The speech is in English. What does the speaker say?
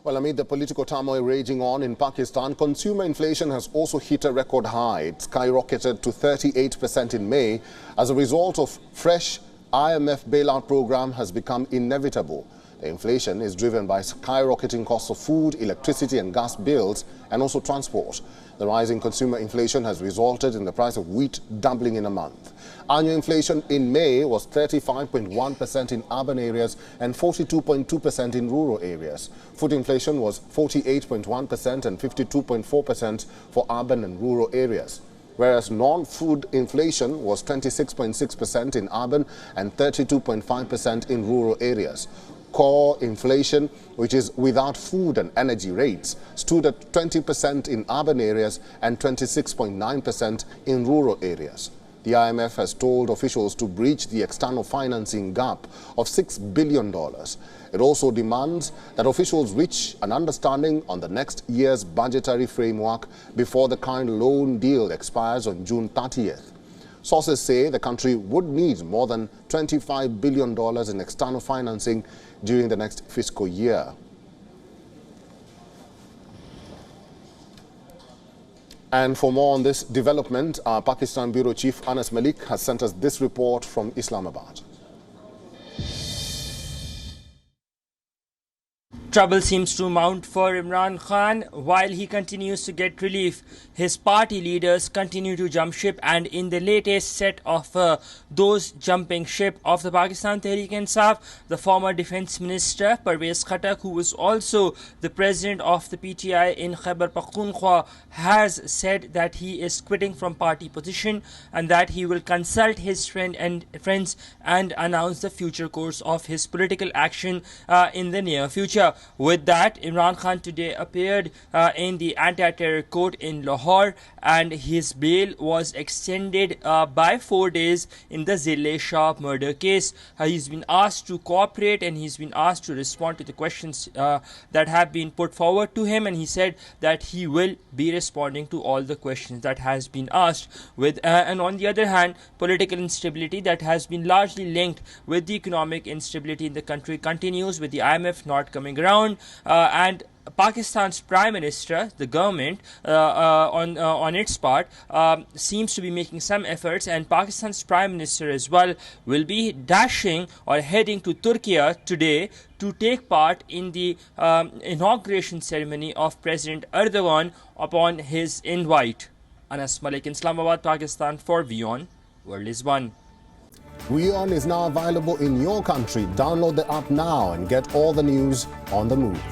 Well, amid the political turmoil raging on in Pakistan, consumer inflation has also hit a record high. It skyrocketed to 38% in May as a result of fresh IMF bailout program has become inevitable. The inflation is driven by skyrocketing costs of food, electricity and gas bills and also transport. The rising consumer inflation has resulted in the price of wheat doubling in a month. Annual inflation in May was 35.1% in urban areas and 42.2% in rural areas. Food inflation was 48.1% and 52.4% for urban and rural areas, whereas non-food inflation was 26.6% in urban and 32.5% in rural areas. Core inflation, which is without food and energy rates, stood at 20% in urban areas and 26.9% in rural areas. The IMF has told officials to breach the external financing gap of $6 billion. It also demands that officials reach an understanding on the next year's budgetary framework before the current loan deal expires on June 30th. Sources say the country would need more than $25 billion in external financing during the next fiscal year. And for more on this development, our Pakistan Bureau Chief Anas Malik has sent us this report from Islamabad. Trouble seems to mount for Imran Khan while he continues to get relief. His party leaders continue to jump ship, and in the latest set of those jumping ship of the Pakistan Tehreek-e-Insaf, the former Defence Minister Pervez Khattak, who was also the president of the PTI in Khyber Pakhtunkhwa, has said that he is quitting from party position and that he will consult his friends and announce the future course of his political action in the near future. With that, Imran Khan today appeared in the anti-terror court in Lahore, and his bail was extended by 4 days in the Zille Shah murder case. He's been asked to cooperate and he's been asked to respond to the questions that have been put forward to him, and he said that he will be responding to all the questions that has been asked. And on the other hand, political instability that has been largely linked with the economic instability in the country continues, with the IMF not coming around, and Pakistan's Prime Minister, the government, on its part, seems to be making some efforts, and Pakistan's Prime Minister as well will be dashing or heading to Turkey today to take part in the inauguration ceremony of President Erdogan upon his invite. Anas Malik in Islamabad, Pakistan for WION. World is One. WION is now available in your country. Download the app now and get all the news on the move.